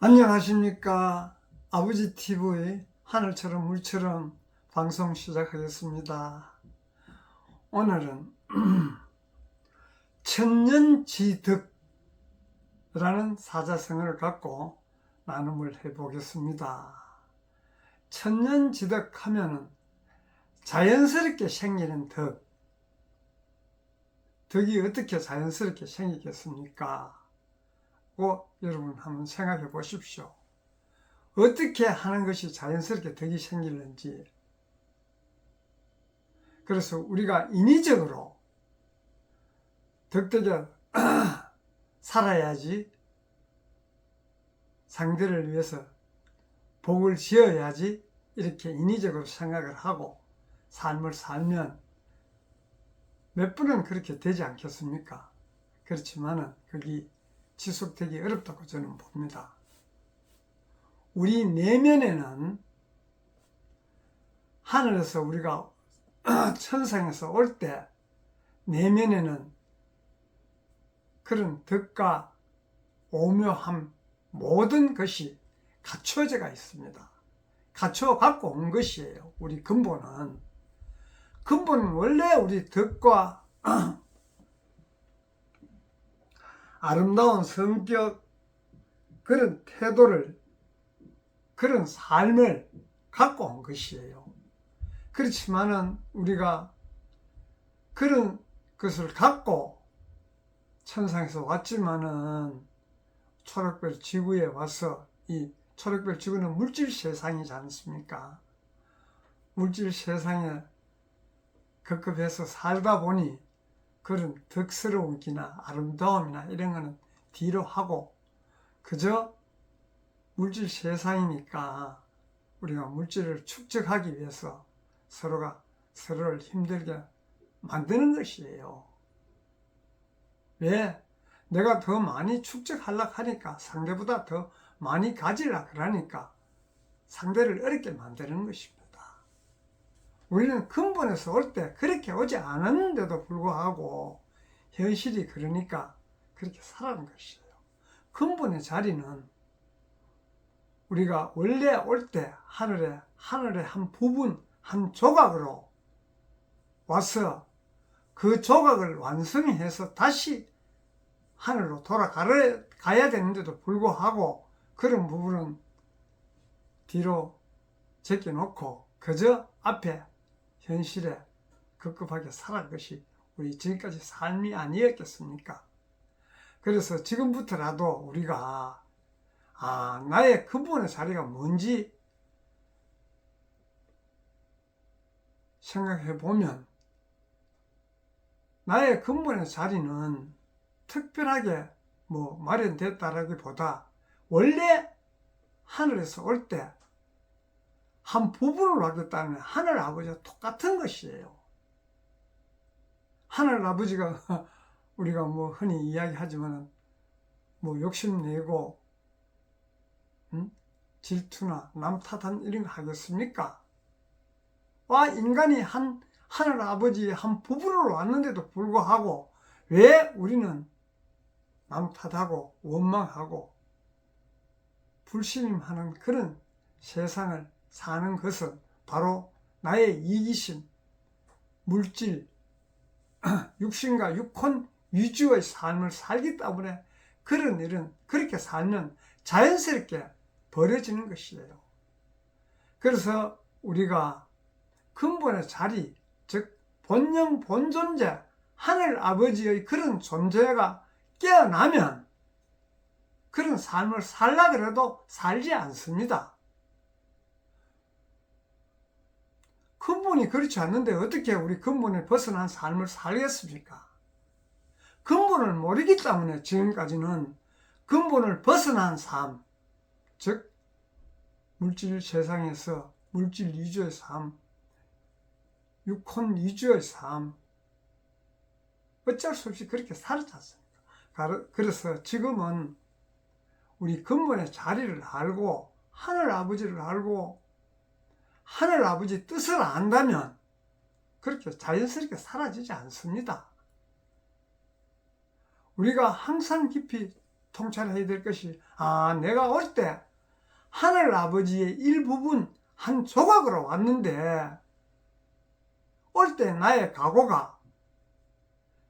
안녕하십니까. 아버지 TV 하늘처럼 물처럼 방송 시작하겠습니다. 오늘은 천년지득라는 사자성어를 갖고 나눔을 해보겠습니다. 천년지득 하면은 자연스럽게 생기는 덕이 어떻게 자연스럽게 생기겠습니까? 여러분 한번 생각해 보십시오. 어떻게 하는 것이 자연스럽게 덕이 생기는지. 그래서 우리가 인위적으로 덕되게 살아야지, 상대를 위해서 복을 지어야지, 이렇게 인위적으로 생각을 하고 삶을 살면 몇 번은 그렇게 되지 않겠습니까? 그렇지만은 그게 지속되기 어렵다고 저는 봅니다. 우리 내면에는 하늘에서 우리가 천상에서 올 때 내면에는 그런 덕과 오묘함 모든 것이 갖춰져가 있습니다. 갖춰 갖고 온 것이에요. 우리 근본은 원래 우리 덕과 아름다운 성격, 그런 태도를, 그런 삶을 갖고 온 것이에요. 그렇지만은 우리가 그런 것을 갖고 천상에서 왔지만은 초록별 지구에 와서, 이 초록별 지구는 물질 세상이지 않습니까? 물질 세상에 급급해서 살다 보니 그런 덕스러운 기나 아름다움이나 이런 거는 뒤로 하고 그저 물질 세상이니까 우리가 물질을 축적하기 위해서 서로가 서로를 힘들게 만드는 것이에요. 왜? 내가 더 많이 축적하려고 하니까, 상대보다 더 많이 가지려고 그러니까 상대를 어렵게 만드는 것입니다. 우리는 근본에서 올 때 그렇게 오지 않았는데도 불구하고 현실이 그러니까 그렇게 살아가는 것이에요. 근본의 자리는 우리가 원래 올 때 하늘의 한 부분, 한 조각으로 와서 그 조각을 완성해서 다시 하늘로 돌아가야 되는데도 불구하고 그런 부분은 뒤로 제껴놓고 그저 앞에 현실에 급급하게 살아갈 것이 우리 지금까지 삶이 아니었겠습니까? 그래서 지금부터라도 우리가 나의 근본의 자리가 뭔지 생각해 보면, 나의 근본의 자리는 특별하게 마련됐다라기보다 원래 하늘에서 올 때 한 부분으로 하겠다는 하늘 아버지와 똑같은 것이에요. 하늘 아버지가 우리가 흔히 이야기하지만 욕심내고 질투나 남 탓한 이런 거 하겠습니까? 인간이 하늘 아버지의 한 부분으로 왔는데도 불구하고 왜 우리는 남 탓하고 원망하고 불신임하는 그런 세상을 사는 것은 바로 나의 이기심, 물질, 육신과 육혼 위주의 삶을 살기 때문에 그런 일은 그렇게 살면 자연스럽게 벌어지는 것이에요. 그래서 우리가 근본의 자리, 즉 본영, 본존재, 하늘 아버지의 그런 존재가 깨어나면 그런 삶을 살라 그래도 살지 않습니다. 근본이 그렇지 않는데 어떻게 우리 근본에 벗어난 삶을 살겠습니까? 근본을 모르기 때문에 지금까지는 근본을 벗어난 삶, 즉 물질 세상에서 물질 위주의 삶, 육혼 위주의 삶, 어쩔 수 없이 그렇게 살았지 않습니까? 그래서 지금은 우리 근본의 자리를 알고 하늘 아버지를 알고 하늘 아버지 뜻을 안다면 그렇게 자연스럽게 사라지지 않습니다. 우리가 항상 깊이 통찰해야 될 것이, 내가 올 때 하늘 아버지의 일부분 한 조각으로 왔는데, 올 때 나의 각오가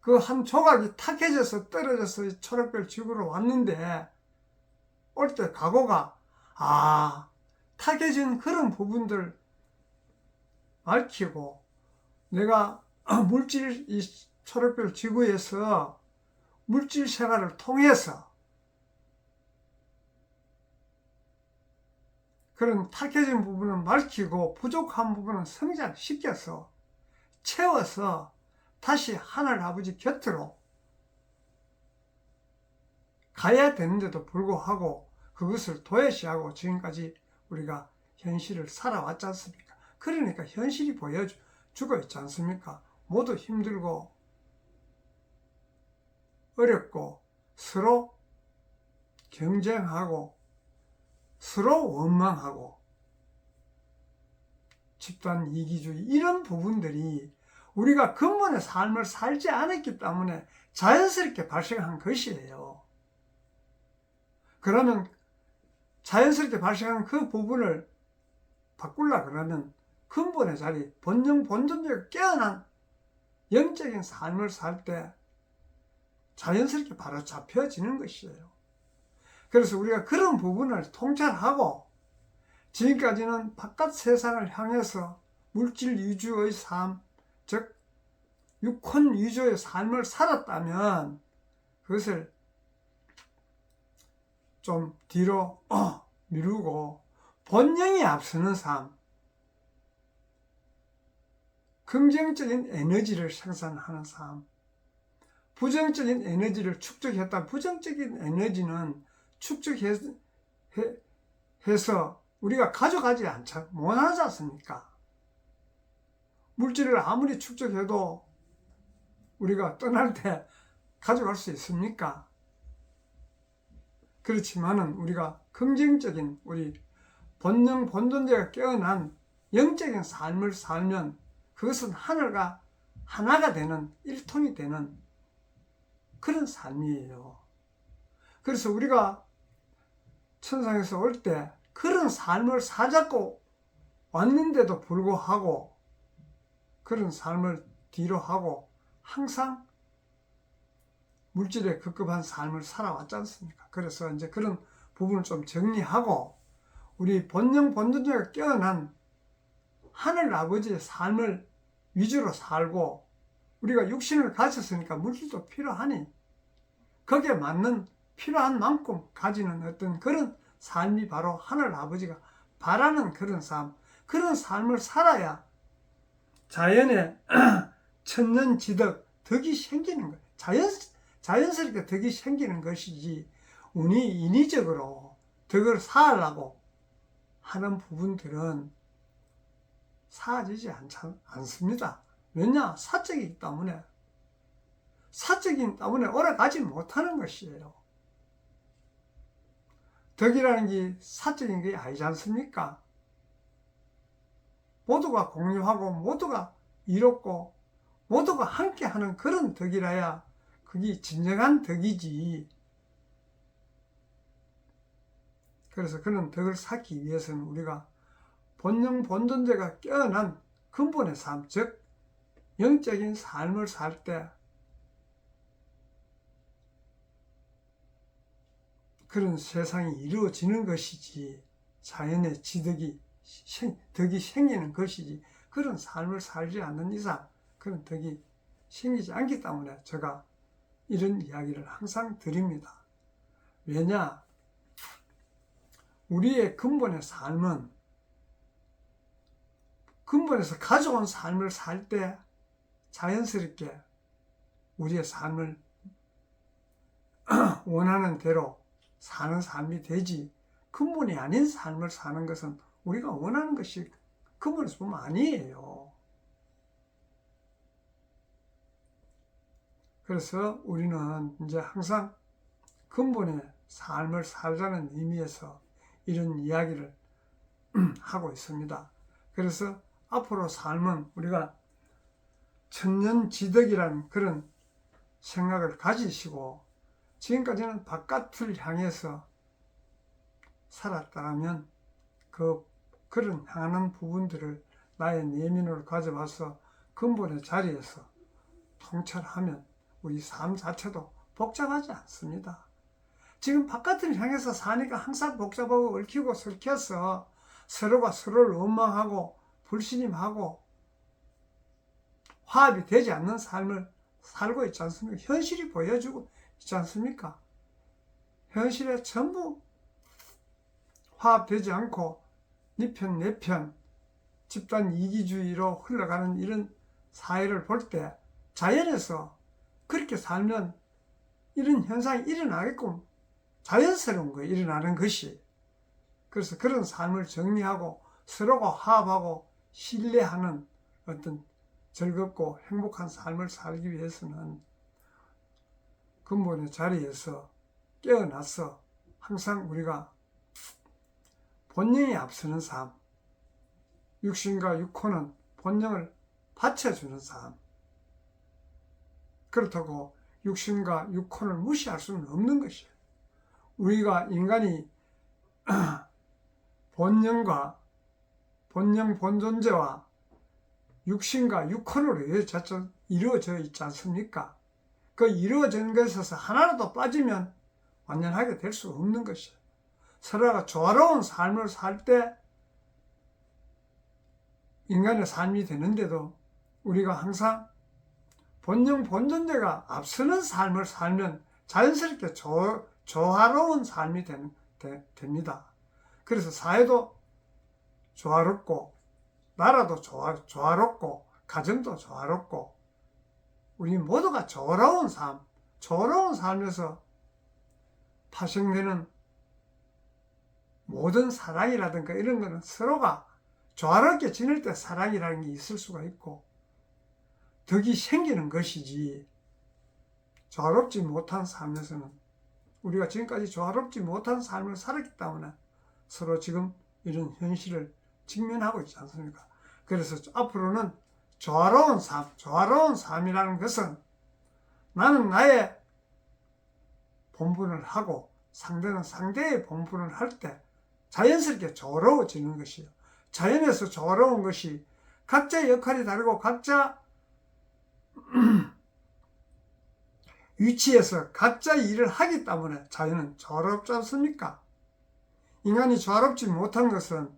그 한 조각이 탁해져서 떨어져서 초록별 지구로 왔는데, 올 때 각오가 탁해진 그런 부분들 밝히고, 내가 물질, 이 초록별 지구에서 물질 생활을 통해서 그런 탁해진 부분은 밝히고 부족한 부분은 성장시켜서 채워서 다시 하늘 아버지 곁으로 가야 되는데도 불구하고 그것을 도외시하고 지금까지 우리가 현실을 살아왔지 않습니까? 그러니까 현실이 보여주고 있지 않습니까? 모두 힘들고 어렵고 서로 경쟁하고 서로 원망하고 집단 이기주의, 이런 부분들이 우리가 근본의 삶을 살지 않았기 때문에 자연스럽게 발생한 것이에요. 그러면 자연스럽게 발생한 그 부분을 바꾸려 그러면 근본의 자리, 본전적으로 깨어난 영적인 삶을 살 때 자연스럽게 바로 잡혀지는 것이에요. 그래서 우리가 그런 부분을 통찰하고 지금까지는 바깥 세상을 향해서 물질 위주의 삶, 즉 육혼 위주의 삶을 살았다면 그것을 좀 뒤로 미루고 본능이 앞서는 삶, 긍정적인 에너지를 생산하는 삶, 부정적인 에너지를 축적했다. 부정적인 에너지는 축적해서 우리가 가져가지 못하지 않습니까? 물질을 아무리 축적해도 우리가 떠날 때 가져갈 수 있습니까? 그렇지만은 우리가 긍정적인 우리 본능, 본존재가 깨어난 영적인 삶을 살면 그것은 하늘과 하나가 되는, 일통이 되는 그런 삶이에요. 그래서 우리가 천상에서 올 때 그런 삶을 살자고 왔는데도 불구하고 그런 삶을 뒤로 하고 항상 물질에 급급한 삶을 살아왔지 않습니까? 그래서 이제 그런 부분을 좀 정리하고 우리 본능, 본존재가 깨어난 하늘 아버지의 삶을 위주로 살고, 우리가 육신을 가졌으니까 물질도 필요하니 거기에 맞는 필요한 만큼 가지는 어떤 그런 삶이 바로 하늘 아버지가 바라는 그런 삶, 그런 삶을 살아야 자연의 천년지덕, 덕이 생기는 거예요. 자연스럽게 덕이 생기는 것이지 운이 인위적으로 덕을 쌓으려고 하는 부분들은 사라지지 않습니다. 왜냐? 사적이기 때문에. 사적이기 때문에 오래가지 못하는 것이에요. 덕이라는 게 사적인 게 아니지 않습니까? 모두가 공유하고 모두가 이롭고 모두가 함께하는 그런 덕이라야 그게 진정한 덕이지. 그래서 그런 덕을 쌓기 위해서는 우리가 본능, 본존재가 깨어난 근본의 삶, 즉 영적인 삶을 살 때 그런 세상이 이루어지는 것이지, 자연의 지덕이, 덕이 생기는 것이지, 그런 삶을 살지 않는 이상 그런 덕이 생기지 않기 때문에 제가 이런 이야기를 항상 드립니다. 왜냐? 우리의 근본의 삶은 근본에서 가져온 삶을 살 때 자연스럽게 우리의 삶을 원하는 대로 사는 삶이 되지, 근본이 아닌 삶을 사는 것은 우리가 원하는 것이 근본에서 보면 아니에요. 그래서 우리는 이제 항상 근본의 삶을 살자는 의미에서 이런 이야기를 하고 있습니다. 그래서 앞으로 삶은 우리가 천년지덕이라는 그런 생각을 가지시고 지금까지는 바깥을 향해서 살았다면 그런 향하는 부분들을 나의 내면으로 가져와서 근본의 자리에서 통찰하면 우리 삶 자체도 복잡하지 않습니다. 지금 바깥을 향해서 사니까 항상 복잡하고 얽히고 설켜서 서로가 서로를 원망하고 불신임하고 화합이 되지 않는 삶을 살고 있지 않습니까? 현실이 보여주고 있지 않습니까? 현실에 전부 화합되지 않고 네 편 내 편 집단 이기주의로 흘러가는 이런 사회를 볼 때 자연에서 그렇게 살면 이런 현상이 일어나게끔 자연스러운 거예요. 일어나는 것이. 그래서 그런 삶을 정리하고 서로가 화합하고 신뢰하는 어떤 즐겁고 행복한 삶을 살기 위해서는 근본의 자리에서 깨어나서 항상 우리가 본능이 앞서는 삶, 육신과 육혼은 본능을 받쳐주는 삶. 그렇다고 육신과 육혼을 무시할 수는 없는 것이에요. 우리가 인간이 본능과 본존재와 육신과 육혼으로 이루어져 있지 않습니까? 그 이루어진 것에서 하나라도 빠지면 완전하게 될 수 없는 것이에요. 서로가 조화로운 삶을 살 때 인간의 삶이 되는데도 우리가 항상 본존재가 앞서는 삶을 살면 자연스럽게 조화로운 삶이 됩니다. 그래서 사회도 조화롭고 나라도 조화롭고 가정도 조화롭고 우리 모두가 조화로운 삶에서 파생되는 모든 사랑이라든가 이런 거는 서로가 조화롭게 지낼 때 사랑이라는 게 있을 수가 있고 덕이 생기는 것이지, 조화롭지 못한 삶에서는 우리가 지금까지 조화롭지 못한 삶을 살았기 때문에 서로 지금 이런 현실을 직면하고 있지 않습니까? 그래서 앞으로는 조화로운 삶이라는 것은 나는 나의 본분을 하고 상대는 상대의 본분을 할 때 자연스럽게 조화로워지는 것이에요. 자연에서 조화로운 것이 각자의 역할이 다르고 각자 위치에서 각자의 일을 하기 때문에 자연은 조화롭지 않습니까? 인간이 조화롭지 못한 것은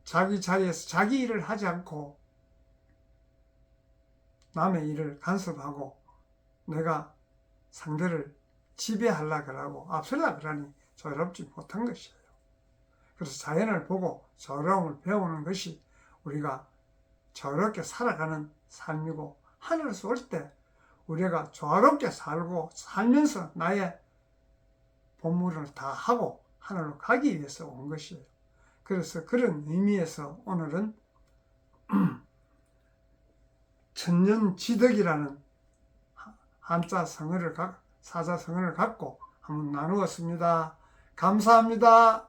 자기 자리에서 자기 일을 하지 않고 남의 일을 간섭하고 내가 상대를 지배하려고 하고 앞서려고 하니 조화롭지 못한 것이에요. 그래서 자연을 보고 조화로움을 배우는 것이 우리가 조화롭게 살아가는 삶이고, 하늘에서 올 때 우리가 조화롭게 살면서 나의 본분을 다 하고 하늘로 가기 위해서 온 것이에요. 그래서 그런 의미에서 오늘은 천년지덕이라는 사자성어를 갖고 한번 나누었습니다. 감사합니다.